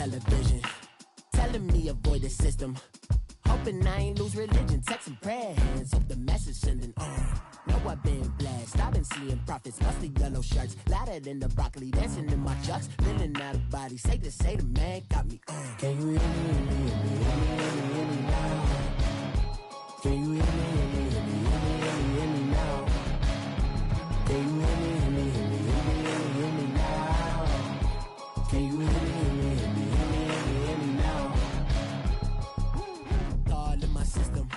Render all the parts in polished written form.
television, telling me avoid the system. Hoping I ain't lose religion, texting prayer hands, hope the message sending on. Know I've been blessed, I've been seeing prophets, mostly yellow shirts, louder than the broccoli, dancing in my chucks, feeling out of body, say the man got me on. Can you hear me, hear me now? Can you hear me, hear me now? Can you hear me, hear me now? Can you hear me, hear me now? All in my system,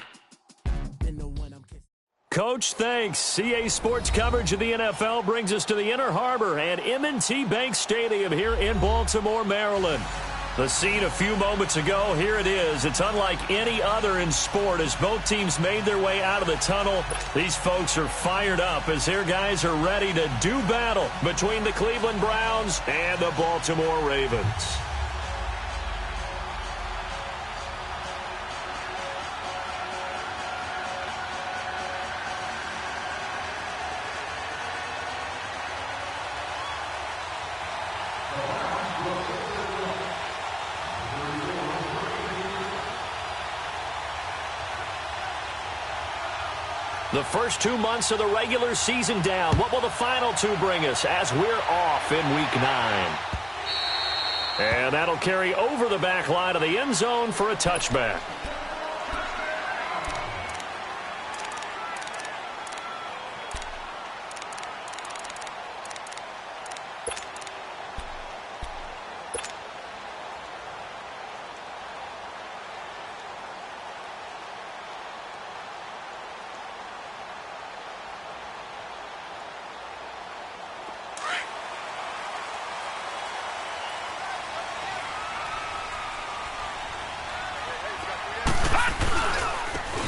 then the one I'm kissing. Coach, thanks. CA Sports coverage of the NFL brings us to the Inner Harbor and M&T Bank Stadium here in Baltimore, Maryland. The scene a few moments ago, here it is. It's unlike any other in sport as both teams made their way out of the tunnel. These folks are fired up as their guys are ready to do battle between the Cleveland Browns and the Baltimore Ravens. The first 2 months of the regular season down. What will the final two bring us as we're off in Week 9? And that'll carry over the back line of the end zone for a touchback.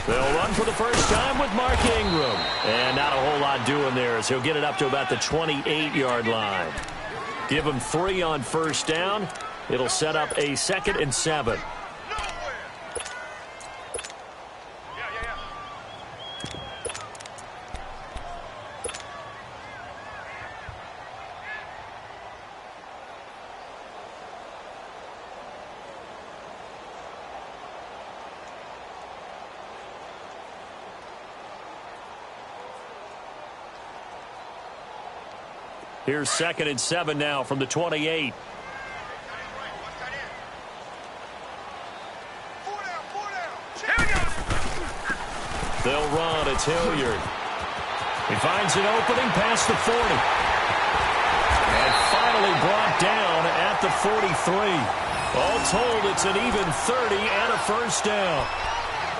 They'll run for the first time with Mark Ingram. And not a whole lot doing there as he'll get it up to about the 28-yard line. Give him 3 on first down. It'll set up a 2nd and 7. Here's 2nd and 7 now from the 28. They'll run. It's Hilliard. He finds an opening past the 40. And finally brought down at the 43. All told, it's an even 30 and a first down.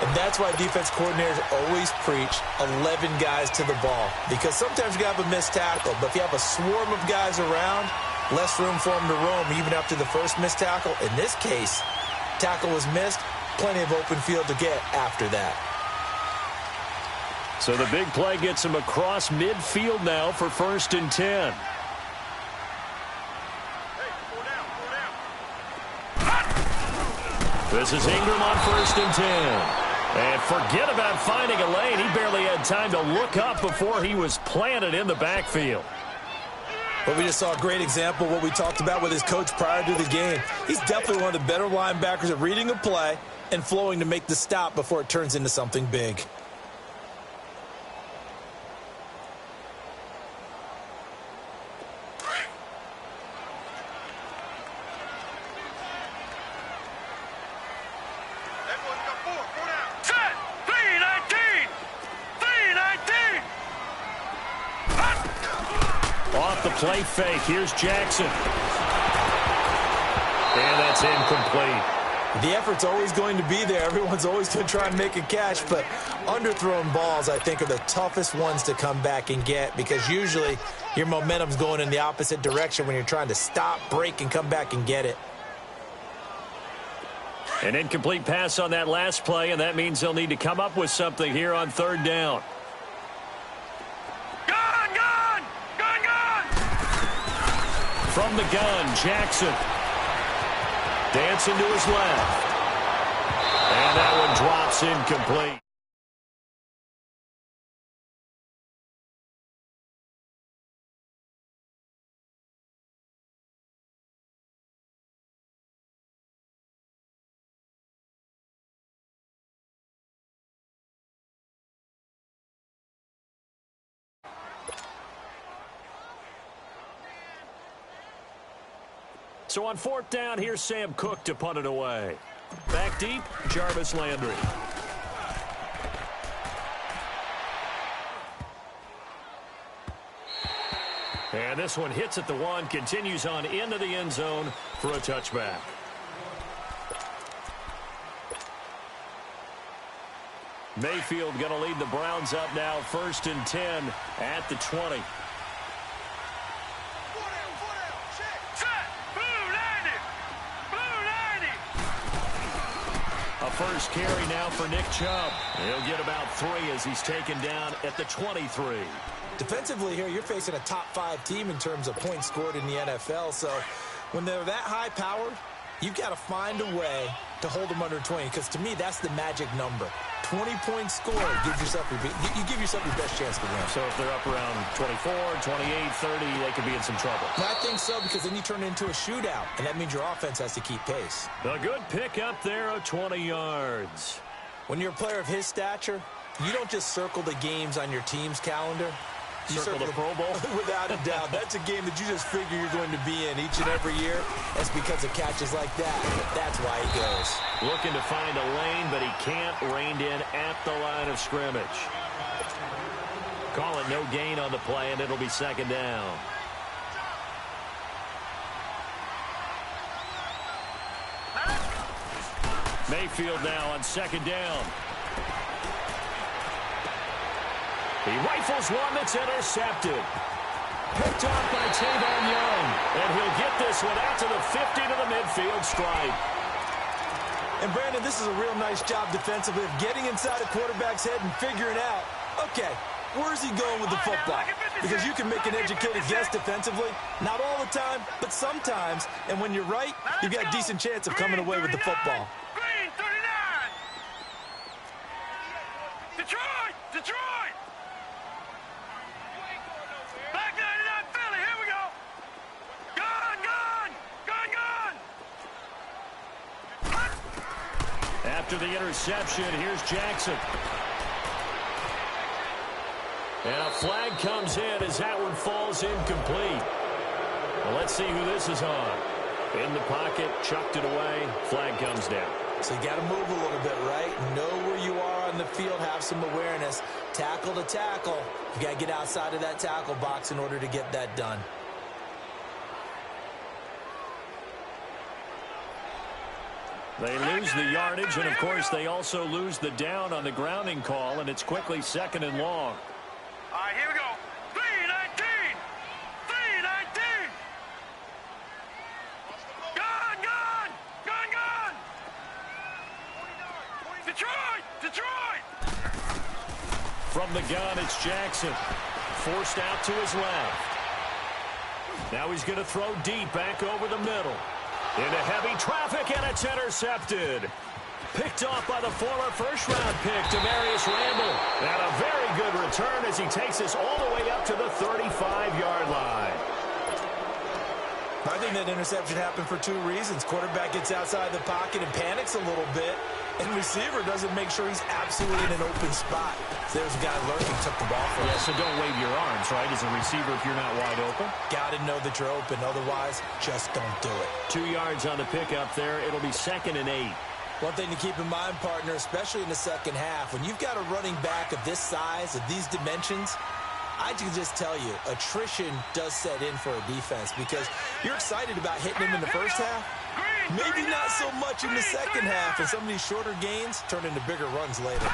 And that's why defense coordinators always preach 11 guys to the ball. Because sometimes you have a missed tackle, but if you have a swarm of guys around, less room for them to roam even after the first missed tackle. In this case, tackle was missed, plenty of open field to get after that. So the big play gets him across midfield now for 1st and 10. This is Ingram on 1st and 10. And forget about finding a lane. He barely had time to look up before he was planted in the backfield. But we just saw a great example of what we talked about with his coach prior to the game. He's definitely one of the better linebackers at reading a play and flowing to make the stop before it turns into something big. Off the play fake, here's Jackson. And that's incomplete. The effort's always going to be there. Everyone's always going to try and make a catch, but underthrown balls, I think, are the toughest ones to come back and get because usually your momentum's going in the opposite direction when you're trying to stop, break, and come back and get it. An incomplete pass on that last play, and that means they'll need to come up with something here on 3rd down. From the gun, Jackson. Dancing to his left. And that one drops incomplete. So on 4th down, here's Sam Cook to punt it away. Back deep, Jarvis Landry. And this one hits at the 1, continues on into the end zone for a touchback. Mayfield going to lead the Browns up now, 1st and 10 at the 20. A first carry now for Nick Chubb. He'll get about 3 as he's taken down at the 23. Defensively here, you're facing a top 5 team in terms of points scored in the NFL. So when they're that high powered, you've got to find a way to hold them under 20. Because to me, that's the magic number. 20 points scored, you give yourself your best chance to win. So if they're up around 24, 28, 30, they could be in some trouble. And I think so, because then you turn it into a shootout, and that means your offense has to keep pace. A good pick up there of 20 yards. When you're a player of his stature, you don't just circle the games on your team's calendar. You circle the Pro Bowl? Without a doubt. That's a game that you just figure you're going to be in each and every year. That's because of catches like that. That's why he goes. Looking to find a lane, but he can't. Reined in at the line of scrimmage. Call it no gain on the play, and it'll be 2nd down. Mayfield now on 2nd down. He rifles one that's intercepted. Picked off by Tavon Young. And he'll get this one out to the 50 to the midfield stripe. And, Brandon, this is a real nice job defensively of getting inside a quarterback's head and figuring out, okay, where's he going with the football? Because you can make an educated guess defensively. Not all the time, but sometimes. And when you're right, you've got a decent chance of coming away with the football. Green 39. Detroit! Detroit! Back 99 Philly, here we go! Gun, gun! Gun, gun! After the interception, here's Jackson. And a flag comes in as that one falls incomplete. Well, let's see who this is on. In the pocket, chucked it away, flag comes down. So you got to move a little bit, right? Know where you are on the field, have some awareness. Tackle to tackle. You got to get outside of that tackle box in order to get that done. They lose the yardage, and of course they also lose the down on the grounding call, and it's quickly 2nd and long. All right, here we go. 319! 319! Gun, gun! Gun, gun! Detroit! Detroit! From the gun, it's Jackson. Forced out to his left. Now he's going to throw deep back over the middle. Into heavy traffic, and it's intercepted. Picked off by the former first-round pick, Demarius Randall. And a very good return as he takes us all the way up to the 35-yard line. I think that interception happened for 2 reasons. Quarterback gets outside the pocket and panics a little bit, and receiver doesn't make sure he's absolutely in an open spot. So there's a guy lurking, took the ball from him. Yeah, so don't wave your arms, right, as a receiver if you're not wide open. Got to know that you're open. Otherwise, just don't do it. 2 yards on the pickup there. It'll be 2nd and 8. One thing to keep in mind, partner, especially in the second half, when you've got a running back of this size, of these dimensions, I can just tell you, attrition does set in for a defense because you're excited about hitting him in the first half. Maybe not so much in the second half, and some of these shorter gains turn into bigger runs later.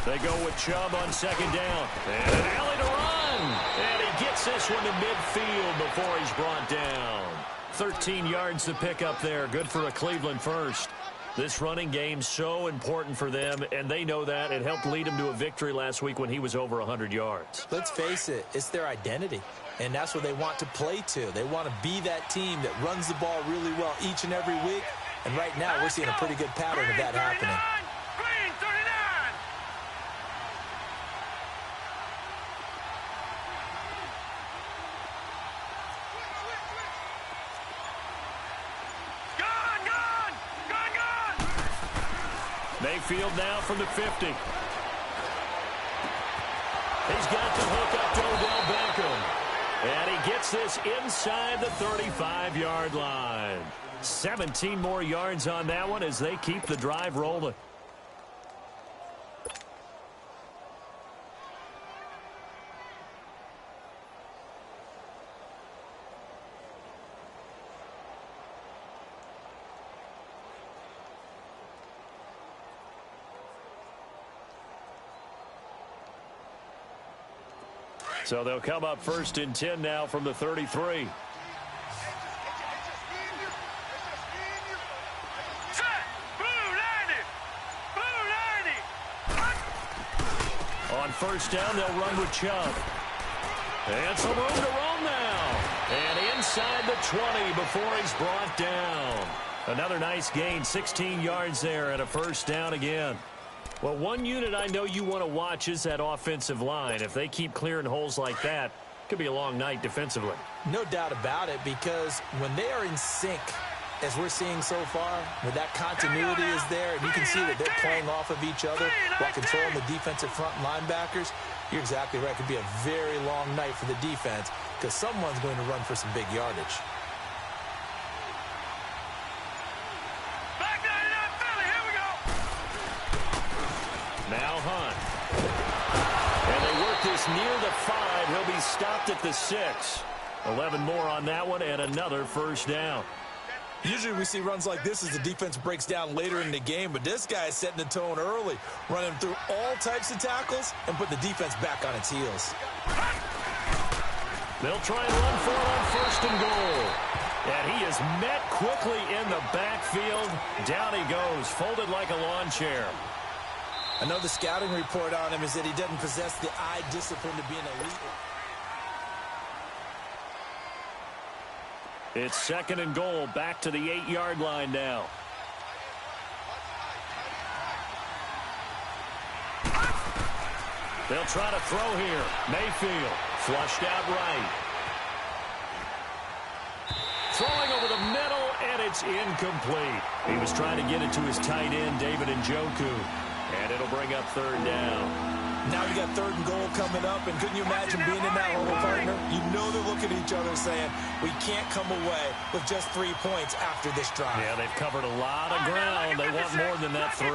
They go with Chubb on 2nd down. And an alley to run. And he gets this one to midfield before he's brought down. 13 yards to pick up there. Good for a Cleveland first. This running game's so important for them, and they know that. It helped lead them to a victory last week when he was over 100 yards. Let's face it, it's their identity, and that's what they want to play to. They want to be that team that runs the ball really well each and every week, and right now we're seeing a pretty good pattern of that happening. Green 39! Gun, gun! Gun, gun! Mayfield now from the 50. He's got the hook up to Odell Beckham. And he gets this inside the 35-yard line. 17 more yards on that one as they keep the drive rolling. So they'll come up 1st and 10 now from the 33. On 1st down, they'll run with Chubb. And some room to roam now. And inside the 20 before he's brought down. Another nice gain, 16 yards there and a 1st down again. Well, one unit I know you want to watch is that offensive line. If they keep clearing holes like that, it could be a long night defensively. No doubt about it, because when they are in sync, as we're seeing so far, where that continuity is there, and you can see that they're playing off of each other while controlling the defensive front linebackers, you're exactly right. It could be a very long night for the defense because someone's going to run for some big yardage. Now Hunt. And they work this near the 5. He'll be stopped at the 6. 11 more on that one and another 1st down. Usually we see runs like this as the defense breaks down later in the game, but this guy is setting the tone early, running through all types of tackles and put the defense back on its heels. They'll try and run for it on 1st and goal. And he is met quickly in the backfield. Down he goes, folded like a lawn chair. I know the scouting report on him is that he doesn't possess the eye discipline to be an elite. It's 2nd and goal, back to the 8-yard line now. They'll try to throw here. Mayfield flushed out right. Throwing over the middle, and it's incomplete. He was trying to get it to his tight end, David Njoku. And it'll bring up 3rd down. Now you got 3rd and goal coming up, and couldn't you imagine being in that hole, partner? You know they're looking at each other saying, we can't come away with just 3 points after this drive. Yeah, they've covered a lot of ground. They want more than that 3.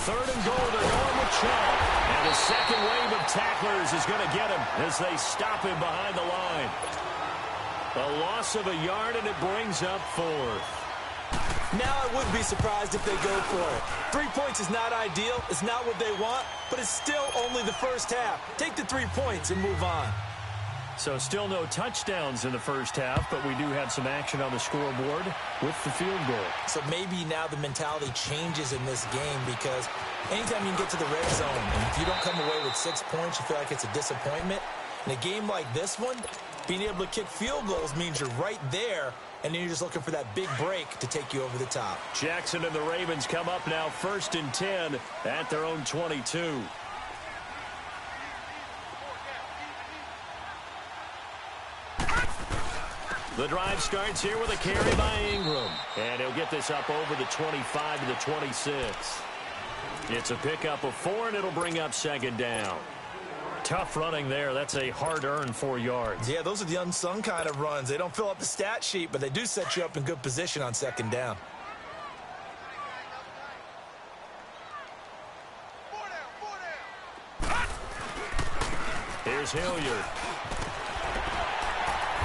3rd and goal, they're going with Chubb. And the second wave of tacklers is going to get him as they stop him behind the line. A loss of a yard, and it brings up 4th. Now I wouldn't be surprised if they go for it. 3 points is not ideal. It's not what they want, but it's still only the first half. Take the 3 points and move on. So still no touchdowns in the first half, but we do have some action on the scoreboard with the field goal. So maybe now the mentality changes in this game, because anytime you can get to the red zone, and if you don't come away with 6 points, you feel like it's a disappointment. In a game like this one, being able to kick field goals means you're right there, and then you're just looking for that big break to take you over the top. Jackson and the Ravens come up now 1st and 10 at their own 22. The drive starts here with a carry by Ingram. And he'll get this up over the 25 to the 26. It's a pickup of 4, and it'll bring up 2nd down. Tough running there. That's a hard-earned 4 yards. Yeah, those are the unsung kind of runs. They don't fill up the stat sheet, but they do set you up in good position on 2nd down. Here's Hilliard.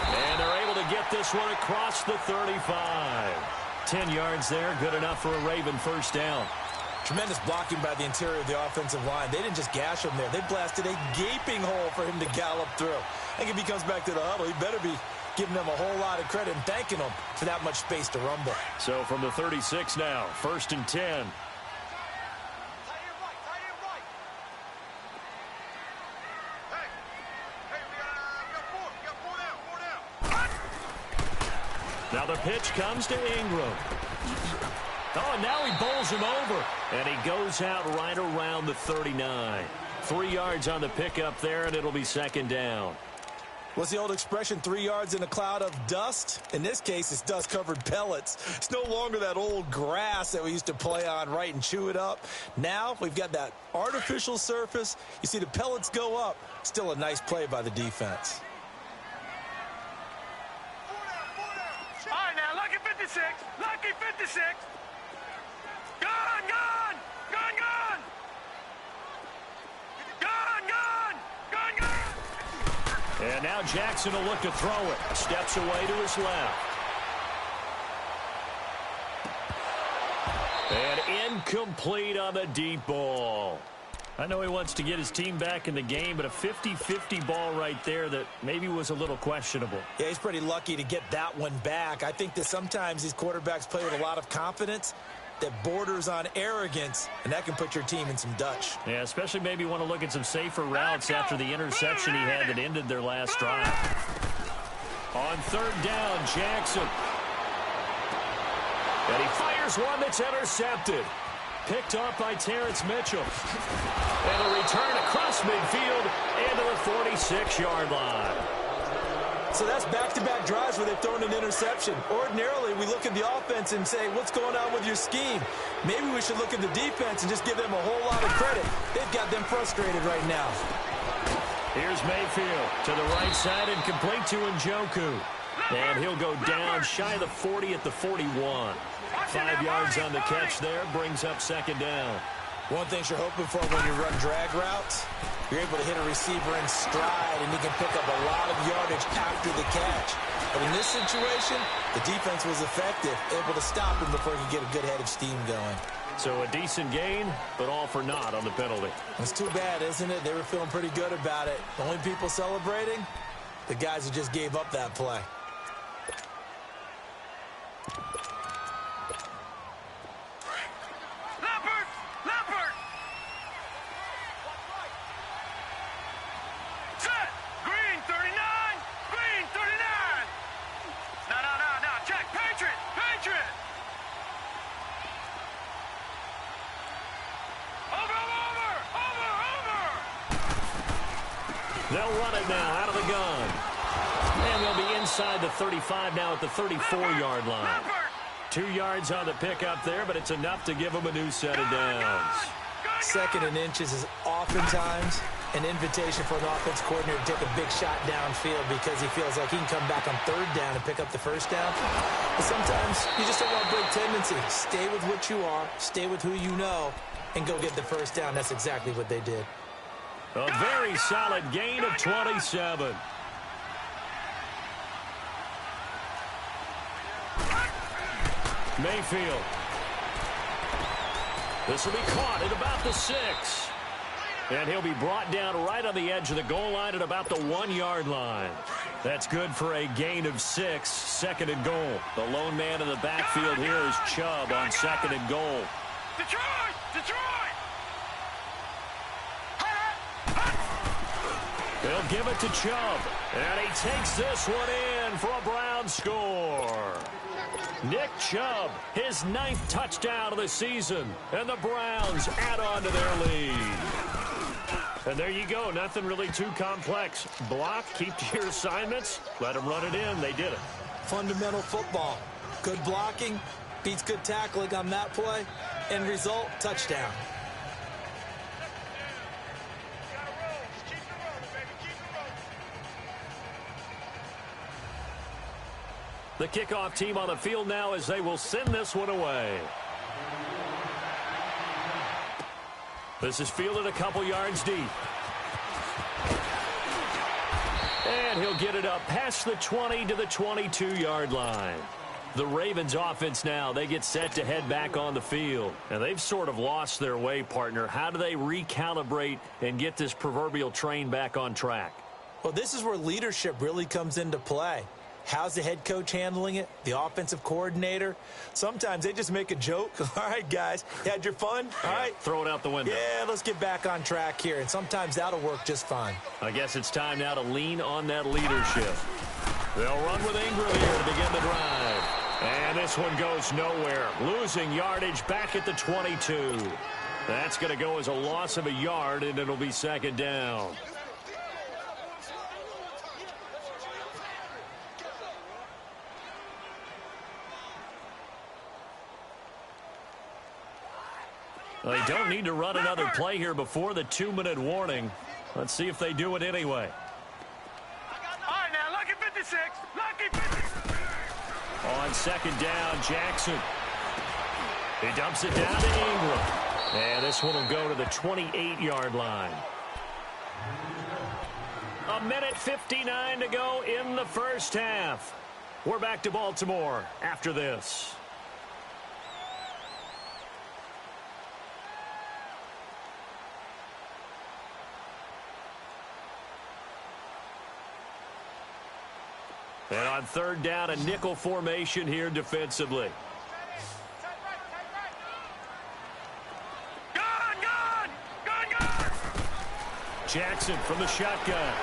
And they're able to get this one across the 35. 10 yards there, good enough for a Raven 1st down. Tremendous blocking by the interior of the offensive line. They didn't just gash him there. They blasted a gaping hole for him to gallop through. I think if he comes back to the huddle, he better be giving them a whole lot of credit and thanking them for that much space to rumble. So from the 36 now, 1st and 10. Now the pitch comes to Ingram. Oh, and now he bowls him over. And he goes out right around the 39. 3 yards on the pickup there, and it'll be 2nd down. What's the old expression, 3 yards in a cloud of dust? In this case, it's dust-covered pellets. It's no longer that old grass that we used to play on, right, and chew it up. Now we've got that artificial surface. You see the pellets go up. Still a nice play by the defense. All right, now, lucky 56. Lucky 56. Gone, gone. Gone, gone. Gone, gone. Gone, gone. And now Jackson will look to throw it. Steps away to his left. And incomplete on the deep ball. I know he wants to get his team back in the game, but a 50-50 ball right there that maybe was a little questionable. Yeah, he's pretty lucky to get that one back. I think that sometimes these quarterbacks play with a lot of confidence that borders on arrogance, and that can put your team in some Dutch. Yeah, especially maybe want to look at some safer routes after the interception he had that ended their last drive. On third down, Jackson. And he fires one that's intercepted. Picked off by Terrence Mitchell. And a return across midfield into the 46-yard line. So that's back-to-back drives where they've thrown an interception. Ordinarily, we look at the offense and say, what's going on with your scheme? Maybe we should look at the defense and just give them a whole lot of credit. They've got them frustrated right now. Here's Mayfield to the right side and complete to Njoku. And he'll go down shy of the 40 at the 41. 5 yards on the catch there, brings up second down. One thing you're hoping for when you run drag routes, you're able to hit a receiver in stride, and he can pick up a lot of yardage after the catch. But in this situation, the defense was effective, able to stop him before he could get a good head of steam going. So a decent gain, but all for naught on the penalty. It's too bad, isn't it? They were feeling pretty good about it. The only people celebrating, the guys who just gave up that play. They'll run it now out of the gun. And they'll be inside the 35 now at the 34-yard line. 2 yards on the pickup there, but it's enough to give them a new set of downs. Second and inches is oftentimes an invitation for an offense coordinator to take a big shot downfield because he feels like he can come back on third down and pick up the first down. But sometimes you just don't want to break tendency. Stay with what you are, stay with who you know, and go get the first down. That's exactly what they did. A very solid gain of 27. Mayfield. This will be caught at about the 6. And he'll be brought down right on the edge of the goal line at about the 1-yard line. That's good for a gain of 6, second and goal. The lone man in the backfield here is Chubb on second and goal. Detroit! Detroit! They'll give it to Chubb. And he takes this one in for a Brown score. Nick Chubb, his 9th touchdown of the season. And the Browns add on to their lead. And there you go. Nothing really too complex. Block, keep to your assignments, let them run it in. They did it. Fundamental football. Good blocking, beats good tackling on that play. End result, touchdown. The kickoff team on the field now as they will send this one away. This is fielded a couple yards deep. And he'll get it up past the 20 to the 22-yard line. The Ravens offense now, they get set to head back on the field. And they've sort of lost their way, partner. How do they recalibrate and get this proverbial train back on track? Well, this is where leadership really comes into play. How's the head coach handling it? The offensive coordinator? Sometimes they just make a joke. All right, guys, you had your fun? All right. Throw it out the window. Yeah, let's get back on track here. And sometimes that'll work just fine. I guess it's time now to lean on that leadership. They'll run with Ingram here to begin the drive. And this one goes nowhere. Losing yardage back at the 22. That's going to go as a loss of a yard, and it'll be second down. Well, they don't need to run another play here before the 2-minute warning. Let's see if they do it anyway. All right, now, lucky 56. Lucky 56. On second down, Jackson. He dumps it down to Ingram. And this one will go to the 28-yard line. 1:59 to go in the first half. We're back to Baltimore after this. And on third down, a nickel formation here defensively. Jackson from the shotgun.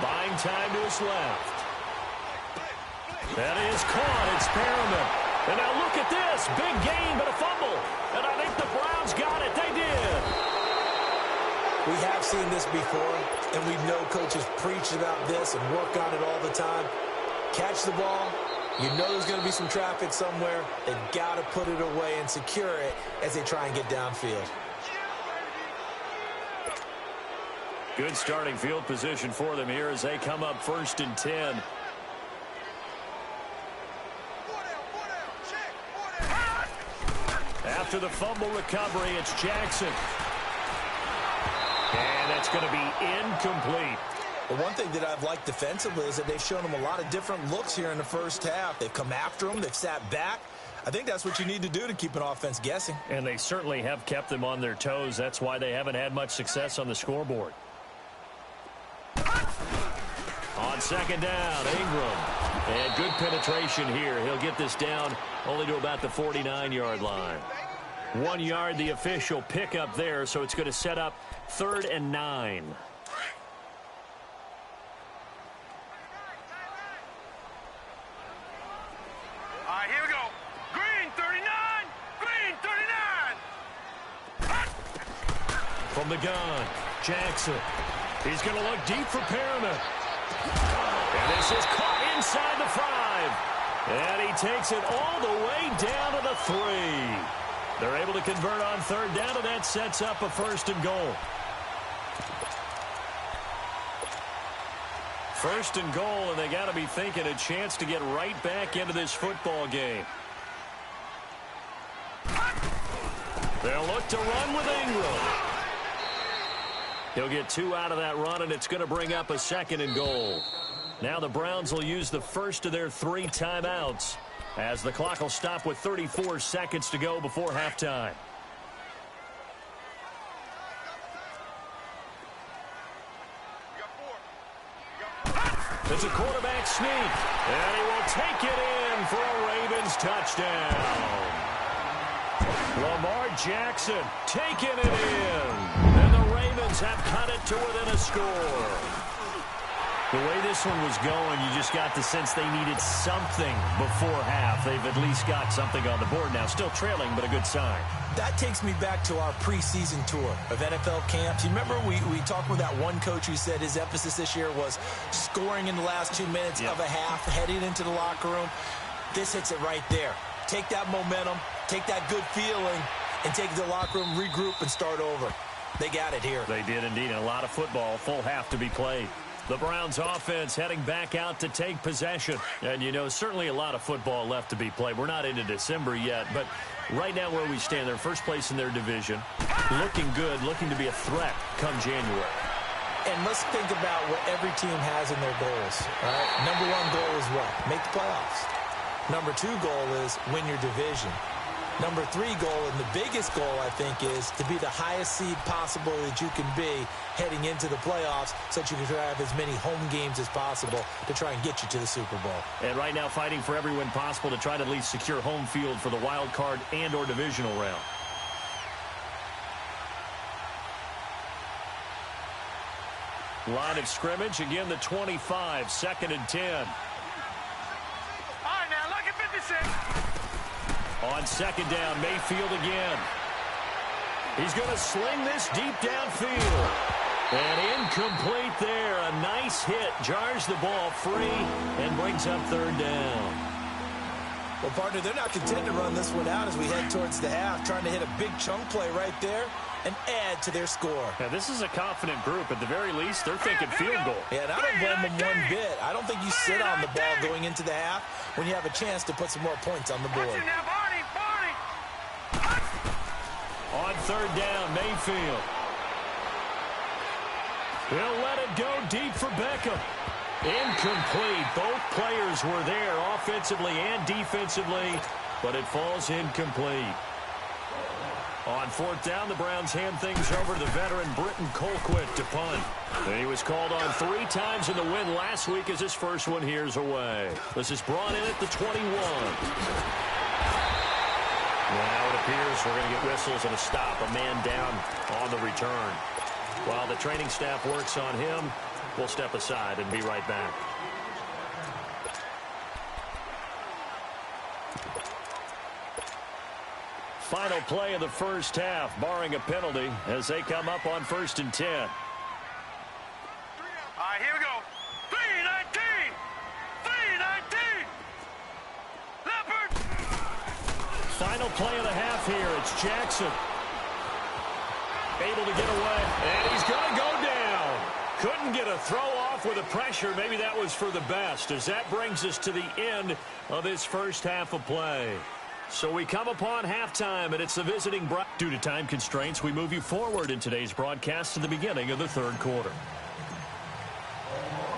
Buying time to his left. That is caught. It's Perriman. And now look at this. Big gain, but a fumble. And I think the Browns got it. They did. We have seen this before, and we know coaches preach about this and work on it all the time. Catch the ball. You know there's going to be some traffic somewhere. They've got to put it away and secure it as they try and get downfield. Good starting field position for them here as they come up 1st and 10. After the fumble recovery, it's Jackson. And that's going to be incomplete. The one thing that I've liked defensively is that they've shown them a lot of different looks here in the first half. They've come after them. They've sat back. I think that's what you need to do to keep an offense guessing. And they certainly have kept them on their toes. That's why they haven't had much success on the scoreboard. On second down, Ingram. And good penetration here. He'll get this down only to about the 49-yard line. 1 yard, the official pickup there, so it's going to set up 3rd and 9. All right, here we go. Green 39. Green 39. From the gun, Jackson. He's going to look deep for Perriman. And this is caught inside the 5. And he takes it all the way down to the 3. They're able to convert on third down, and that sets up a 1st and goal. 1st and goal, and they got to be thinking a chance to get right back into this football game. They'll look to run with Ingram. He'll get 2 out of that run, and it's going to bring up a 2nd and goal. Now the Browns will use the first of their 3 timeouts as the clock will stop with 34 seconds to go before halftime. It's a quarterback sneak, and he will take it in for a Ravens touchdown. Lamar Jackson taking it in, and the Ravens have cut it to within a score. The way this one was going, you just got the sense they needed something before half. They've at least got something on the board now. Still trailing, but a good sign. That takes me back to our preseason tour of NFL camps. You remember we talked with that one coach who said his emphasis this year was scoring in the last 2 minutes of a half, heading into the locker room. This hits it right there. Take that momentum, take that good feeling, and take it to the locker room, regroup, and start over. They got it here. They did indeed. And a lot of football, full half to be played. The Browns offense heading back out to take possession. And, you know, certainly a lot of football left to be played. We're not into December yet, but right now where we stand, they're first place in their division. Looking good, looking to be a threat come January. And let's think about what every team has in their goals. All right? Number 1 goal is what? Make the playoffs. Number 2 goal is win your division. Number 3 goal, and the biggest goal, I think, is to be the highest seed possible that you can be heading into the playoffs so that you can have as many home games as possible to try and get you to the Super Bowl. And right now fighting for every win possible to try to at least secure home field for the wild card and or divisional round. Line of scrimmage, again the 25, 2nd and 10. All right, now, look at 56. On second down, Mayfield again. He's going to sling this deep downfield. And incomplete there. A nice hit. Jars the ball free and brings up 3rd down. Well, partner, they're not content to run this one out as we head towards the half, trying to hit a big chunk play right there and add to their score. Yeah, this is a confident group. At the very least, they're thinking field goal. Yeah, and I don't blame them one bit. I don't think you sit on the ball going into the half when you have a chance to put some more points on the board. On third down, Mayfield. He'll let it go deep for Beckham. Incomplete. Both players were there offensively and defensively, but it falls incomplete. On fourth down, the Browns hand things over to the veteran Britton Colquitt to punt. And he was called on 3 times in the win last week as his first one here's away. This is brought in at the 21. Now it appears we're going to get whistles and a stop, a man down on the return. While the training staff works on him, we'll step aside and be right back. Final play of the first half, barring a penalty, as they come up on 1st and 10. All right, here we go. 3-19. 3-19. Leopard. Final play of the half here. It's Jackson. Able to get away, and he's going to go down. Couldn't get a throw off with the pressure. Maybe that was for the best, as that brings us to the end of this first half of play. So we come upon halftime, and it's the visiting Browns. Due to time constraints, we move you forward in today's broadcast to the beginning of the third quarter.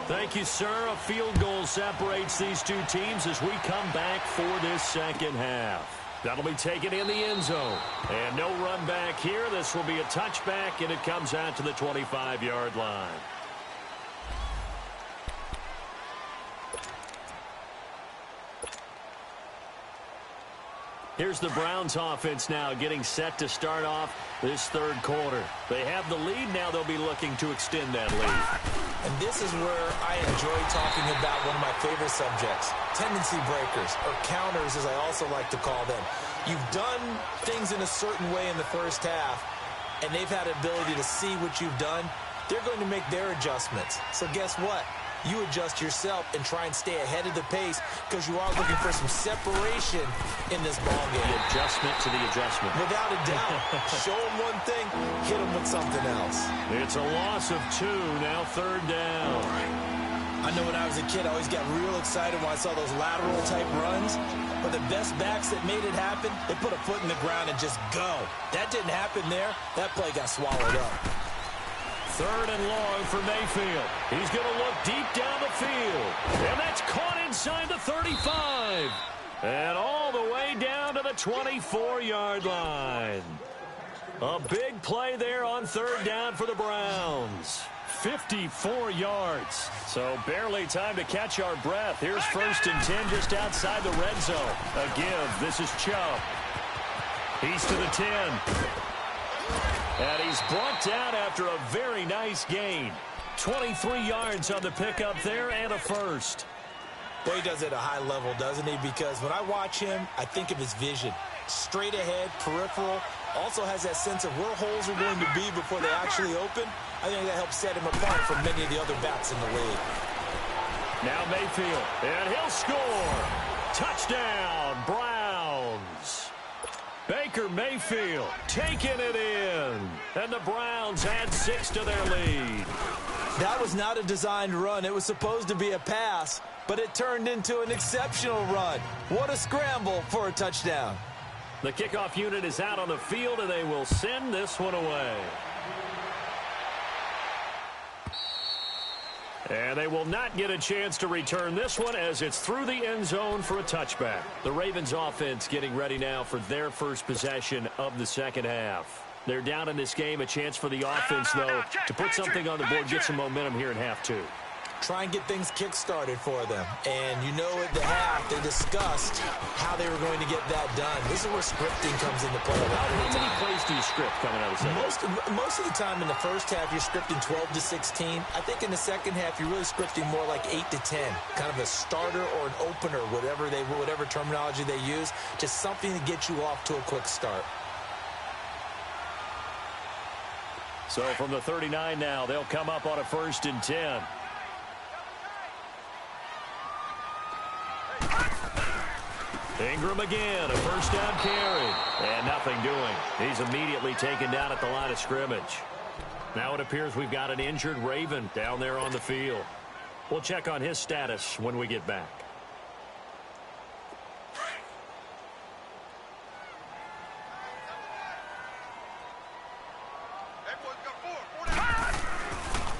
Thank you, sir. A field goal separates these two teams as we come back for this second half. That'll be taken in the end zone. And no run back here. This will be a touchback, and it comes out to the 25-yard line. Here's the Browns offense now getting set to start off this third quarter. They have the lead. Now they'll be looking to extend that lead. And this is where I enjoy talking about one of my favorite subjects, tendency breakers, or counters as I also like to call them. You've done things in a certain way in the first half, and they've had an ability to see what you've done. They're going to make their adjustments. So guess what? You adjust yourself and try and stay ahead of the pace because you are looking for some separation in this ballgame. The adjustment to the adjustment. Without a doubt. Show them one thing, hit them with something else. It's a loss of 2, now third down. I know when I was a kid, I always got real excited when I saw those lateral-type runs. But the best backs that made it happen, they put a foot in the ground and just go. That didn't happen there. That play got swallowed up. Third and long for Mayfield. He's going to look deep down the field. And that's caught inside the 35. And all the way down to the 24-yard line. A big play there on third down for the Browns. 54 yards. So barely time to catch our breath. Here's 1st and 10 just outside the red zone. A give. This is Chubb. He's to the 10. And he's brought down after a very nice gain. 23 yards on the pickup there and a first. Well, he does it at a high level, doesn't he? Because when I watch him, I think of his vision. Straight ahead, peripheral. Also has that sense of where holes are going to be before they actually open. I think that helps set him apart from many of the other backs in the league. Now Mayfield, and he'll score. Touchdown, Browns. Baker Mayfield taking it in. And the Browns add 6 to their lead. That was not a designed run. It was supposed to be a pass, but it turned into an exceptional run. What a scramble for a touchdown. The kickoff unit is out on the field, and they will send this one away. And they will not get a chance to return this one as it's through the end zone for a touchback. The Ravens offense getting ready now for their first possession of the second half. They're down in this game. A chance for the offense, though, to put something on the board, get some momentum here in half 2. Try and get things kick-started for them. And you know at the half, they discussed how they were going to get that done. This is where scripting comes into play. How many plays do you script coming out of the second? Most of the time in the first half, you're scripting 12 to 16. I think in the second half, you're really scripting more like 8 to 10. Kind of a starter or an opener, whatever terminology they use. Just something to get you off to a quick start. So from the 39 now, they'll come up on a 1st and 10. Ingram again, a first down carry. And nothing doing. He's immediately taken down at the line of scrimmage. Now it appears we've got an injured Raven down there on the field. We'll check on his status when we get back.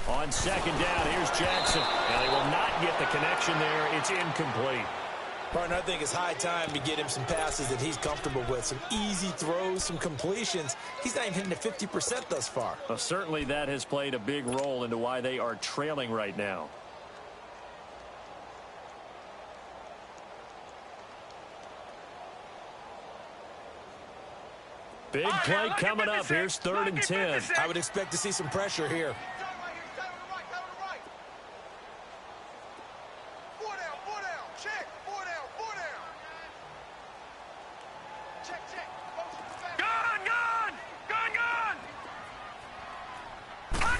On second down, here's Jackson. And they will not get the connection there. It's incomplete. Partner, I think it's high time to get him some passes that he's comfortable with. Some easy throws, some completions. He's not even hitting the 50% thus far. Well, certainly that has played a big role into why they are trailing right now. Big play coming up. Here's 3rd and 10. I would expect to see some pressure here.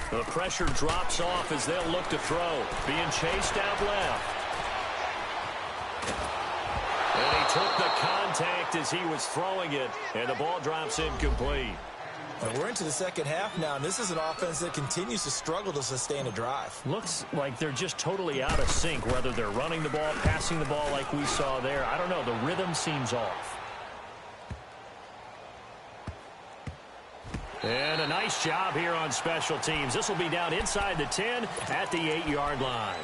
The pressure drops off as they'll look to throw. Being chased out left. And he took the contact as he was throwing it, and the ball drops incomplete. And we're into the second half now, and this is an offense that continues to struggle to sustain a drive. Looks like they're just totally out of sync, whether they're running the ball, passing the ball like we saw there. I don't know. The rhythm seems off. And a nice job here on special teams. This will be down inside the 10 at the 8-yard line.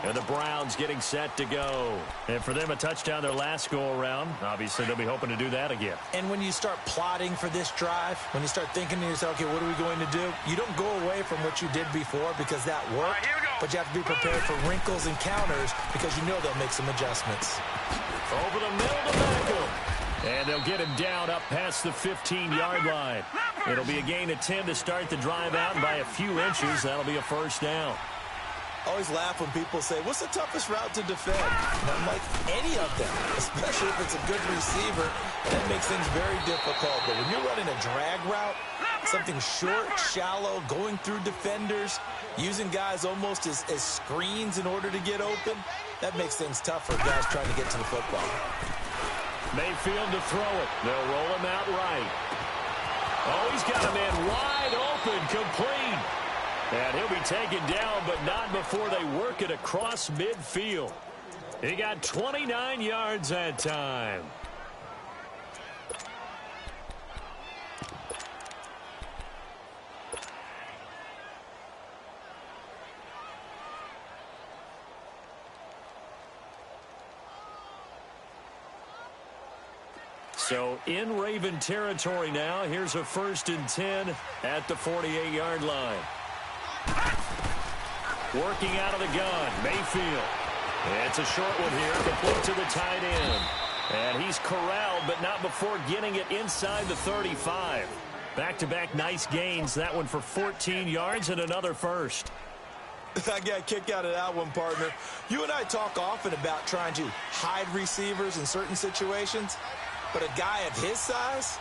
And the Browns getting set to go. And for them, a touchdown their last go-around. Obviously, they'll be hoping to do that again. And when you start plotting for this drive, when you start thinking to yourself, okay, what are we going to do? You don't go away from what you did before because that worked. But you have to be prepared for wrinkles and counters because you know they'll make some adjustments. Over the middle to Beckham. And they'll get him down up past the 15-yard line. It'll be a gain of 10 to start the drive out, and by a few inches, that'll be a first down. Always laugh when people say, what's the toughest route to defend? And I'm like, any of them, especially if it's a good receiver. That makes things very difficult. But when you're running a drag route, something short, shallow, going through defenders, using guys almost as screens in order to get open, that makes things tough for guys trying to get to the football. Mayfield to throw it. They'll roll him out right. Oh, he's got a man wide open, complete. And he'll be taken down, but not before they work it across midfield. He got 29 yards that time. So in Raven territory now, here's a 1st and 10 at the 48-yard line. Working out of the gun, Mayfield. It's a short one here, complete to the tight end. And he's corralled, but not before getting it inside the 35. Back-to-back nice gains, that one for 14 yards and another first. I got a kick out of that one, partner. You and I talk often about trying to hide receivers in certain situations. But a guy of his size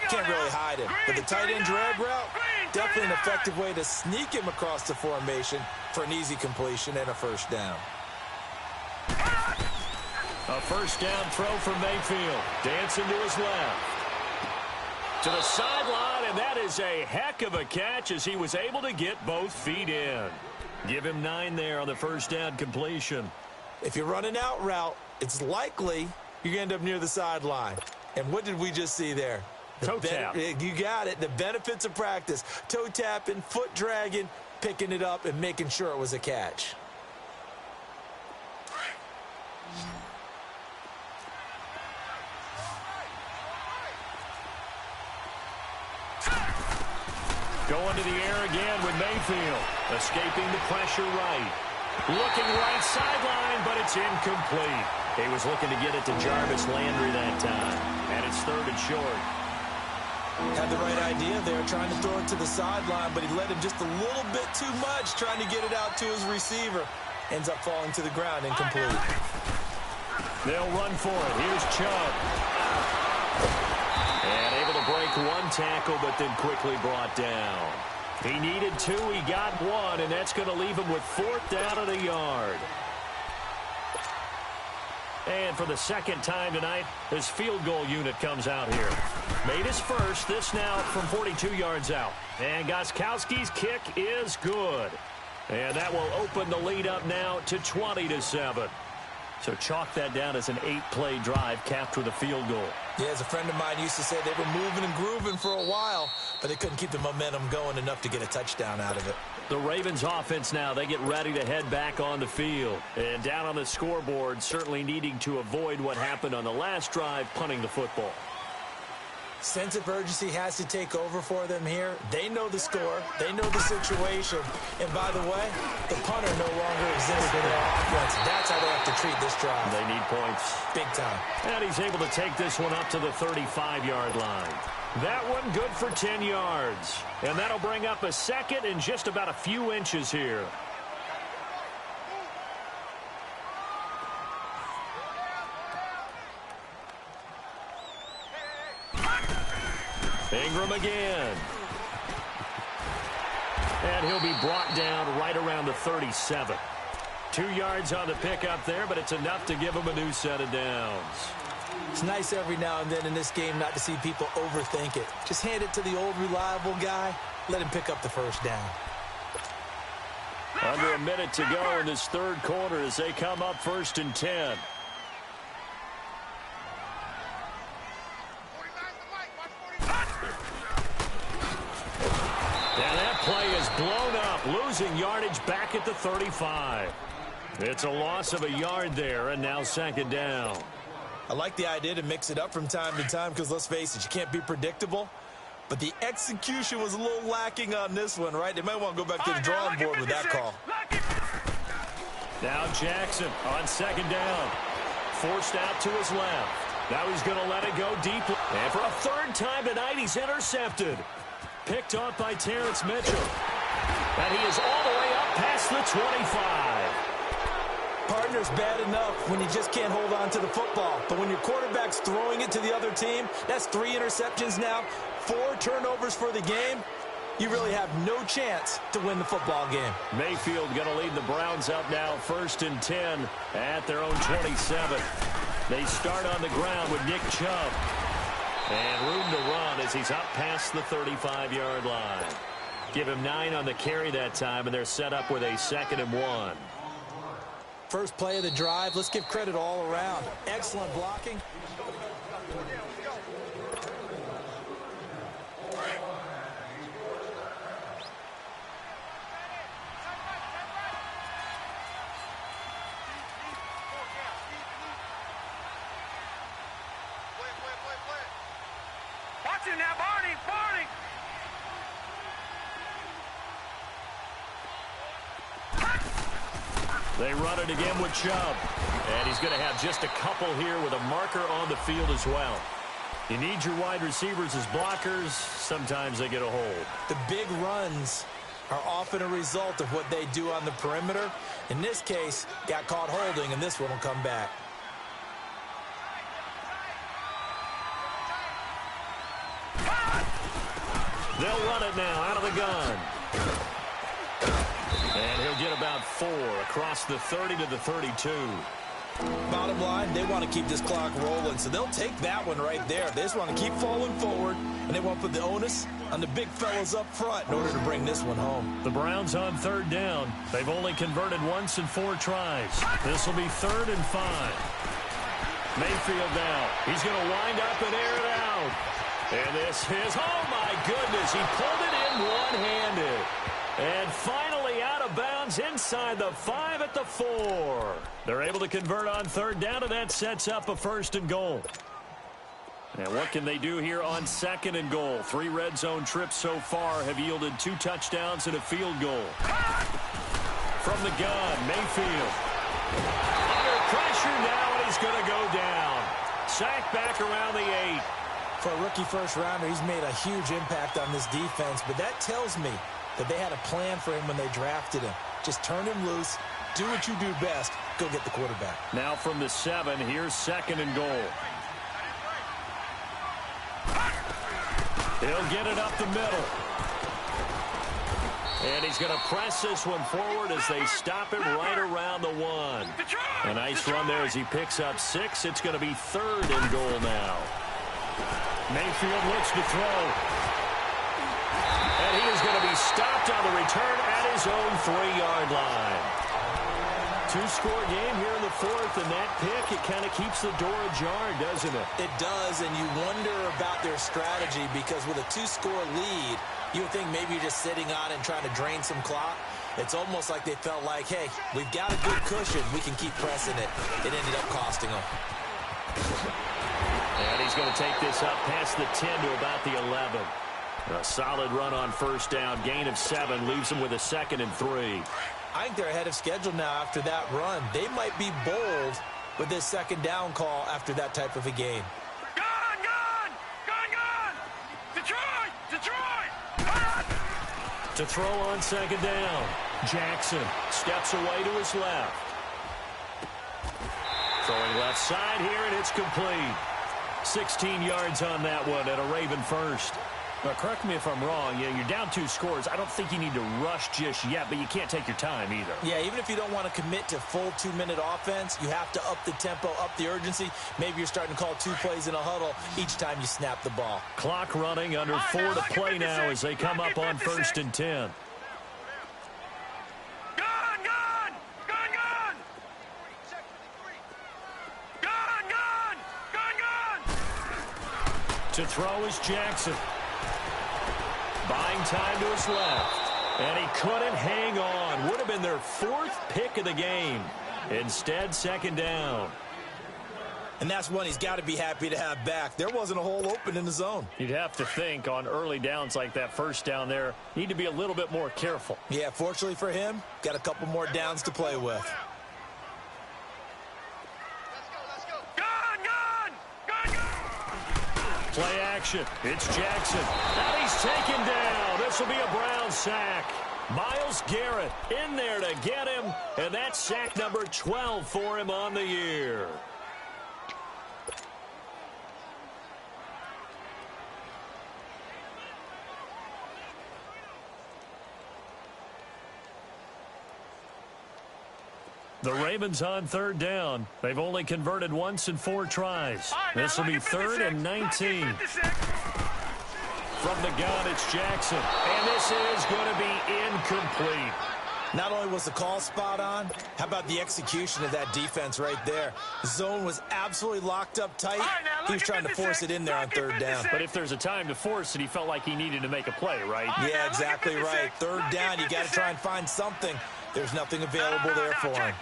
can't really hide him. But the tight end drag route, definitely an effective way to sneak him across the formation for an easy completion and a first down. A first down throw for Mayfield. Dancing to his left. To the sideline, and that is a heck of a catch as he was able to get both feet in. Give him 9 there on the first down completion. If you're running out route, it's likely you're going to end up near the sideline. And what did we just see there? Toe tap. You got it. The benefits of practice. Toe tapping, foot dragging, picking it up, and making sure it was a catch. Going to the air again with Mayfield. Escaping the pressure right. Looking right sideline, but it's incomplete. He was looking to get it to Jarvis Landry that time. And it's 3rd and short. Had the right idea there, trying to throw it to the sideline, but he let him just a little bit too much, trying to get it out to his receiver. Ends up falling to the ground, incomplete. They'll run for it. Here's Chubb. And able to break one tackle, but then quickly brought down. He needed 2, he got 1, and that's going to leave him with 4th down at a yard. And for the second time tonight, his field goal unit comes out here. Made his first, this now from 42 yards out. And Gostkowski's kick is good. And that will open the lead up now to 20-7. So chalk that down as an 8-play drive capped with a field goal. Yeah, as a friend of mine used to say, they were moving and grooving for a while, but they couldn't keep the momentum going enough to get a touchdown out of it. The Ravens offense now, they get ready to head back on the field. And down on the scoreboard, certainly needing to avoid what happened on the last drive, punting the football. Sense of urgency has to take over for them here. They know the score. They know the situation. And by the way, the punter no longer exists in their offense. That's how they have to treat this drive. They need points. Big time. And he's able to take this one up to the 35-yard line. That one good for 10 yards. And that'll bring up a second and just about a few inches here. Ingram again. And he'll be brought down right around the 37. 2 yards on the pickup there, but it's enough to give him a new set of downs. It's nice every now and then in this game not to see people overthink it. Just hand it to the old reliable guy. Let him pick up the first down. Under a minute to go in this third quarter as they come up 1st and 10. And that play is blown up, losing yardage back at the 35. It's a loss of a yard there, and now 2nd down. I like the idea to mix it up from time to time because, let's face it, you can't be predictable. But the execution was a little lacking on this one, right? They might want to go back to the drawing board with that call. Now Jackson on 2nd down. Forced out to his left. Now he's going to let it go deep. And for a 3rd time tonight, he's intercepted. Picked off by Terrence Mitchell. And he is all the way up past the 25. Partner's bad enough when you just can't hold on to the football. But when your quarterback's throwing it to the other team, that's 3 interceptions now, 4 turnovers for the game. You really have no chance to win the football game. Mayfield going to lead the Browns up now 1st and 10 at their own 27. They start on the ground with Nick Chubb. And room to run as he's up past the 35-yard line. Give him 9 on the carry that time, and they're set up with a 2nd and 1. First play of the drive. Let's give credit all around. Excellent blocking. Watch it now, Barney, Barney. They run it again with Chubb. And he's going to have just a couple here with a marker on the field as well. You need your wide receivers as blockers. Sometimes they get a hold. The big runs are often a result of what they do on the perimeter. In this case, got caught holding, and this one will come back. They'll run it now out of the gun. And he'll get about 4 across the 30 to the 32. Bottom line, they want to keep this clock rolling, so they'll take that one right there. They just want to keep falling forward, and they want to put the onus on the big fellas up front in order to bring this one home. The Browns on 3rd down. They've only converted once in 4 tries. This will be 3rd and 5. Mayfield now. He's going to wind up and air it out. And this is, oh my goodness, he pulled it in one-handed. And finally out of bounds inside the 5 at the 4. They're able to convert on 3rd down, and that sets up a 1st and goal. And what can they do here on 2nd and goal? 3 red zone trips so far have yielded 2 touchdowns and a field goal. From the gun, Mayfield. Under pressure now, and he's going to go down. Sacked back around the 8. For a rookie first-rounder, he's made a huge impact on this defense, but that tells me that they had a plan for him when they drafted him. Just turn him loose, do what you do best, go get the quarterback. Now from the 7, here's 2nd and goal. He'll get it up the middle. And he's going to press this one forward as they stop him right around the 1. A nice run there as he picks up 6. It's going to be 3rd and goal now. Mayfield looks to throw. And he is going to be stopped on the return at his own 3-yard line. 2-score game here in the 4th, and that pick, it kind of keeps the door ajar, doesn't it? It does, and you wonder about their strategy because with a 2-score lead, you would think maybe you're just sitting on and trying to drain some clock. It's almost like they felt like, hey, we've got a good cushion. We can keep pressing it. It ended up costing them. And he's going to take this up past the 10 to about the 11. A solid run on 1st down. Gain of 7 leaves him with a 2nd and 3. I think they're ahead of schedule now after that run. They might be bold with this 2nd down call after that type of a game. Gone! Detroit! To throw on 2nd down. Jackson steps away to his left. Throwing left side here, and it's complete. 16 yards on that one at a Raven first. Now, correct me if I'm wrong. You're down 2 scores. I don't think you need to rush just yet, but you can't take your time either. Yeah, even if you don't want to commit to full 2-minute offense, you have to up the tempo, up the urgency. Maybe you're starting to call 2 plays in a huddle each time you snap the ball. Clock running under 4 to play now as they come up on 1st and 10. To throw is Jackson. Buying time to his left. And he couldn't hang on. Would have been their 4th pick of the game. Instead, 2nd down. And that's one he's got to be happy to have back. There wasn't a hole open in the zone. You'd have to think on early downs like that 1st down there, need to be a little bit more careful. Yeah, fortunately for him, got a couple more downs to play with. Play action. It's Jackson. And he's taken down. This will be a Brown sack. Myles Garrett in there to get him. And that's sack number 12 for him on the year. The Ravens on 3rd down. They've only converted once in 4 tries. This will be 3rd and 19. From the gun, it's Jackson. And this is going to be incomplete. Not only was the call spot on, how about the execution of that defense right there? The zone was absolutely locked up tight. He was trying to force it in there on 3rd down. But if there's a time to force it, he felt like he needed to make a play, right? Yeah, exactly right. 3rd down, you got to try and find something. There's nothing available there for him.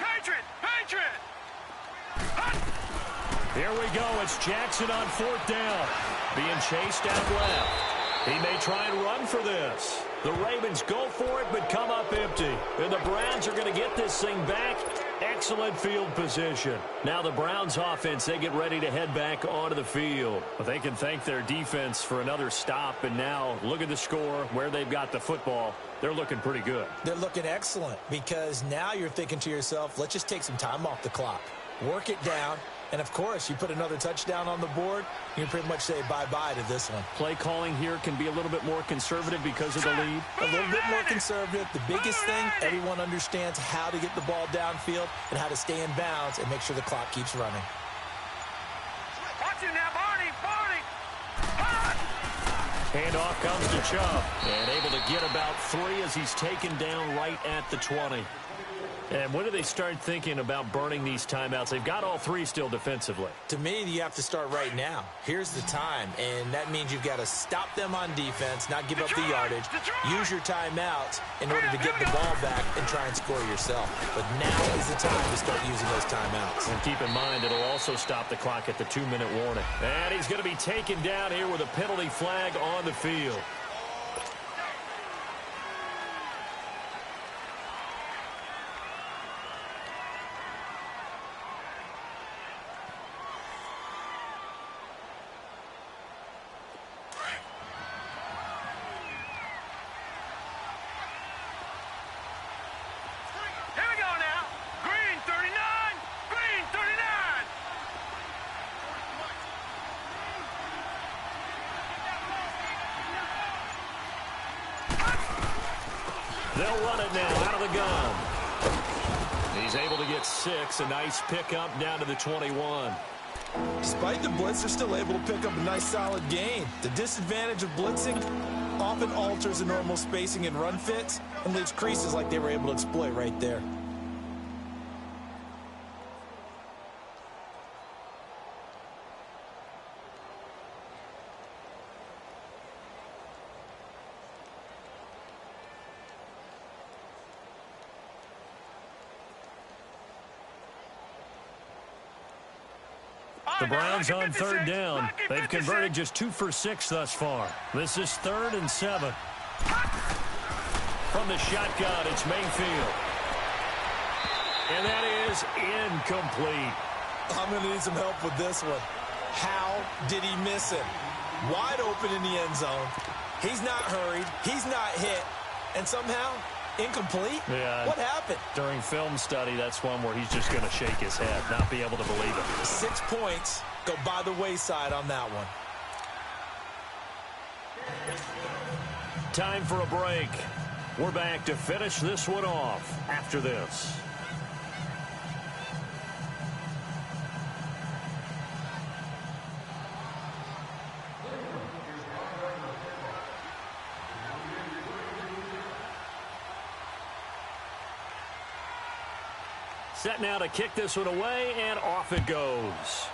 Here we go. It's Jackson on 4th down. Being chased out left. He may try and run for this. The Ravens go for it, but come up empty. And the Browns are going to get this thing back. Excellent field position. Now the Browns offense, they get ready to head back onto the field. But they can thank their defense for another stop. And now look at the score, where they've got the football. They're looking pretty good. They're looking excellent because now you're thinking to yourself, let's just take some time off the clock. Work it down. And, of course, you put another touchdown on the board, you can pretty much say bye-bye to this one. Play calling here can be a little bit more conservative because of the lead. A little bit more conservative. The biggest thing, everyone understands how to get the ball downfield and how to stay in bounds and make sure the clock keeps running. Watch it now, Barney! Handoff comes to Chubb. And able to get about 3 as he's taken down right at the 20. And when do they start thinking about burning these timeouts? They've got all 3 still defensively. To me, you have to start right now. Here's the time, and that means you've got to stop them on defense, not give up the yardage, use your timeouts in order to get the ball back and try and score yourself. But now is the time to start using those timeouts. And keep in mind, it'll also stop the clock at the 2-minute warning. And he's going to be taken down here with a penalty flag on the field. They'll run it now out of the gun. He's able to get 6. A nice pickup down to the 21. Despite the blitz, they're still able to pick up a nice solid gain. The disadvantage of blitzing often alters the normal spacing and run fits and leaves creases like they were able to exploit right there. The Browns on 3rd down. They've converted just 2 for 6 thus far. This is 3rd and 7. From the shotgun, it's Mayfield. And that is incomplete. I'm going to need some help with this one. How did he miss it? Wide open in the end zone. He's not hurried. He's not hit. And somehow, incomplete? Yeah. What happened? During film study, that's one where he's just going to shake his head, not be able to believe it. 6 points go by the wayside on that one. Time for a break. We're back to finish this one off after this. Set now to kick this one away, and off it goes.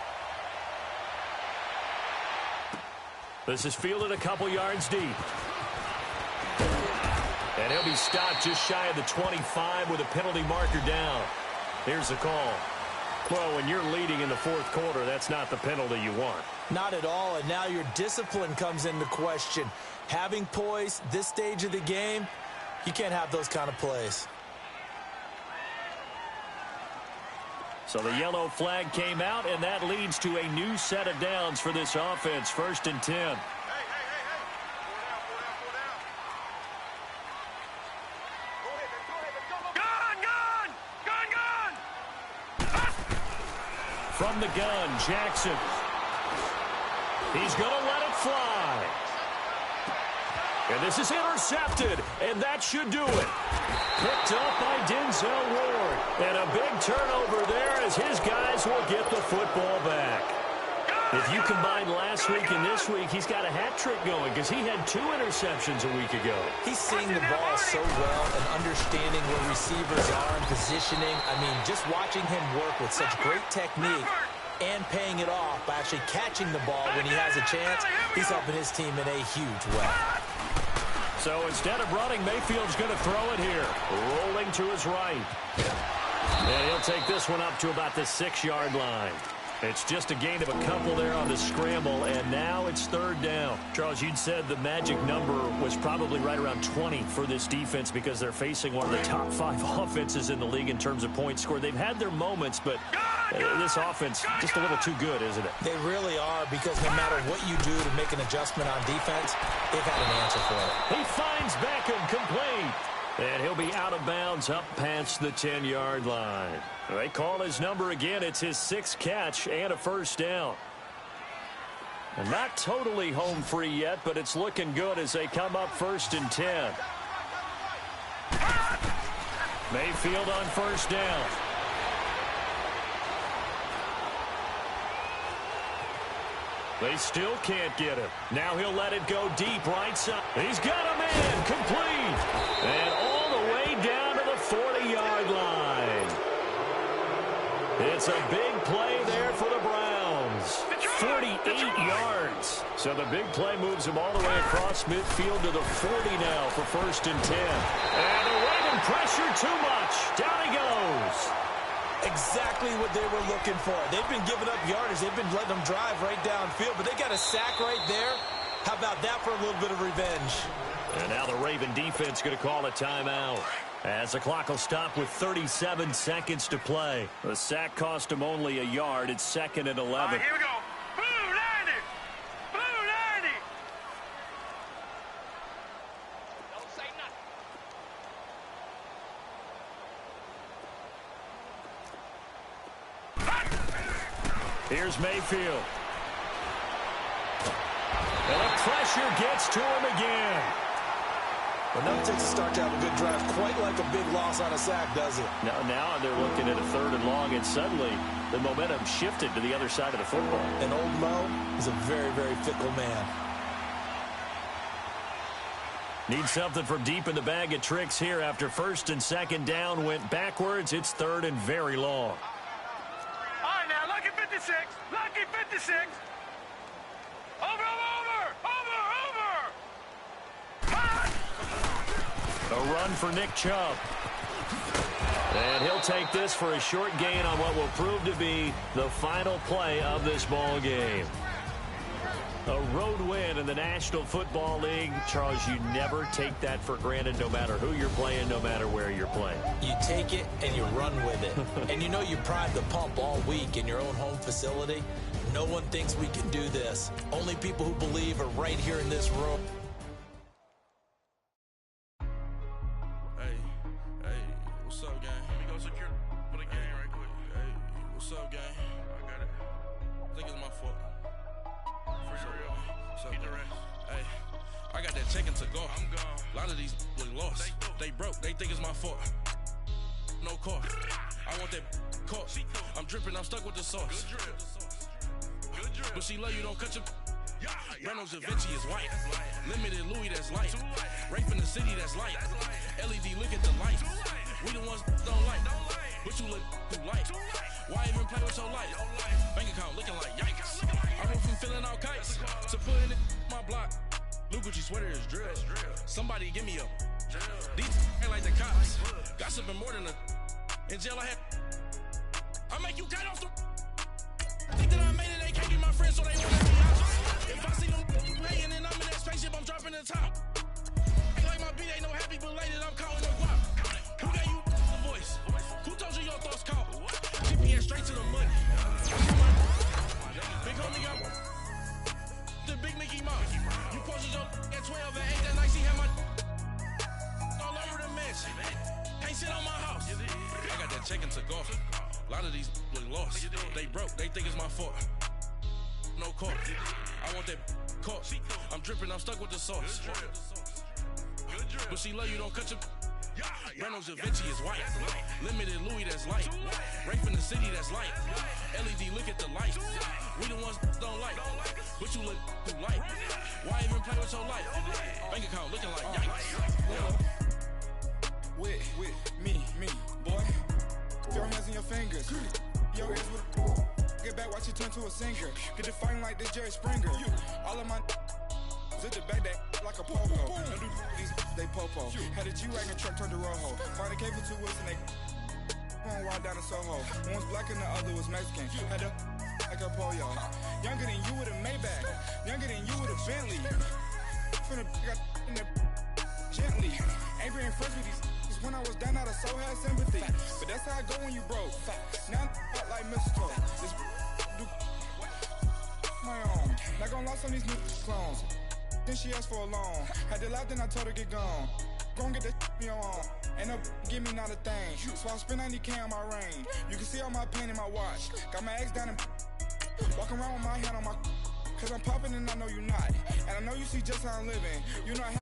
This is fielded a couple yards deep. And he'll be stopped just shy of the 25 with a penalty marker down. Here's the call. Well, when you're leading in the 4th quarter, that's not the penalty you want. Not at all, and now your discipline comes into question. Having poise this stage of the game, you can't have those kind of plays. So the yellow flag came out, and that leads to a new set of downs for this offense. 1st and 10. Gun, gun! Gun, gun! From the gun, Jackson. He's going to let it fly. And this is intercepted, and that should do it. Picked up by Denzel Ward. And a big turnover there as his guys will get the football back. If you combine last week and this week, he's got a hat trick going because he had 2 interceptions a week ago. He's seeing the ball so well and understanding where receivers are and positioning. I mean, just watching him work with such great technique and paying it off by actually catching the ball when he has a chance, he's helping his team in a huge way. So instead of running, Mayfield's going to throw it here. Rolling to his right. And he'll take this one up to about the 6-yard line. It's just a gain of a couple there on the scramble, and now it's 3rd down. Charles, you'd said the magic number was probably right around 20 for this defense because they're facing one of the top 5 offenses in the league in terms of points scored. They've had their moments, but this offense just a little too good, isn't it? They really are, because no matter what you do to make an adjustment on defense, they've had an answer for it. He finds Beckham complete. And he'll be out of bounds up past the 10-yard line. They call his number again. It's his 6th catch and a 1st down. And not totally home free yet, but it's looking good as they come up 1st and 10. Mayfield on 1st down. They still can't get him. Now he'll let it go deep right side. He's got a man complete. And all the way down to the 40-yard line. It's a big play there for the Browns. 48 yards. So the big play moves him all the way across midfield to the 40 now for 1st and 10. And they're waiting pressure too much. Down he goes. Exactly what they were looking for. They've been giving up yardage. They've been letting them drive right downfield, but they got a sack right there. How about that for a little bit of revenge? And now the Raven defense going to call a timeout. As the clock will stop with 37 seconds to play. The sack cost him only a yard. It's 2nd and 11. All right, here we go. Blue 90. Blue 90. Don't say nothing. Here's Mayfield. And the pressure gets to him again. Enough takes a start to have a good drive, quite like a big loss on a sack, does it? Now they're looking at a 3rd and long, and suddenly the momentum shifted to the other side of the football. And old Mo is a very, very fickle man. Need something from deep in the bag of tricks here after 1st and 2nd down went backwards. It's 3rd and very long. All right, now, lucky 56. Lucky 56. Over. A run for Nick Chubb. And he'll take this for a short gain on what will prove to be the final play of this ball game. A road win in the National Football League. Charles, you never take that for granted, no matter who you're playing, no matter where you're playing. You take it and you run with it. And you know you pride the pump all week in your own home facility. No one thinks we can do this. Only people who believe are right here in this room. What's up, gang? Let me go secure for the game right quick. Hey, what's up, gang? I got it. I think it's my fault. For real. What's up, keep the rest. Hey, I got that chicken to go. I'm gone. A lot of these look lost. They broke. They think it's my fault. No car. I want that caught. I'm dripping. I'm stuck with the sauce. Good drip. But she love you. Don't cut your. Reynolds Da Vinci is white. Limited Louis, that's light. Rape in the city, that's light. LED, look at the light. We the ones don't like. But you look too light. Why even play with your life? Bank account looking like yikes. I went from filling out kites to putting it in my block. Blue Gucci sweater is drill. Somebody give me a. These ain't like the cops. Gossiping more than a. In jail I had. I make you cut off the. Think that I made it, they can't be my friends, so they won't let me out. If I see them hanging and I'm in that spaceship, I'm dropping the top. Ain't like my beat ain't no happy belated, I'm calling no guap. Who gave you the voice? Who told you your thoughts count? GPS straight to the money. Big homie got the big Mickey Mouse. You posted your at 12 and 8 that night, she had my all over the mansion. Can't sit on my house. I got that chicken to go. A lot of these look lost. They broke. They think it's my fault. No car. I want that caught. I'm dripping. I'm stuck with the sauce. But she love you. Don't cut your. Reynolds Da Vinci is white. Limited Louis, that's light. Rape in the city, that's light. LED, look at the light. We the ones don't like. But you look too light. Why even play with your life? Bank account looking like yikes. With me, boy. Your hands in your fingers. Your ears with get back, watch you turn to a singer. Get the fighting like this Jerry Springer. All of my at the back that like a pogo. No do these they popo. Had a G-Wagon truck turned to Rojo. Find a cable 2 wheels and they going wild down in Soho. One was black and the other was Mexican. Had a like a pollo. Younger than you with a Maybach. Younger than you with a Bentley. Finna got in the gently. Ain't being friends with these. When I was down, I so had sympathy. But that's how I go when you broke. Now I'm like mistletoe. This do my own. Not gonna lost on these new clones. Then she asked for a loan. Had to laugh, then I told her get gone. Gon' get that me on. Ain't no give me not a thing. So I spend 90K on my ring. You can see all my pain in my watch. Got my ex down and walking around with my hand on my. Cause I'm popping and I know you not. And I know you see just how I'm living. You know I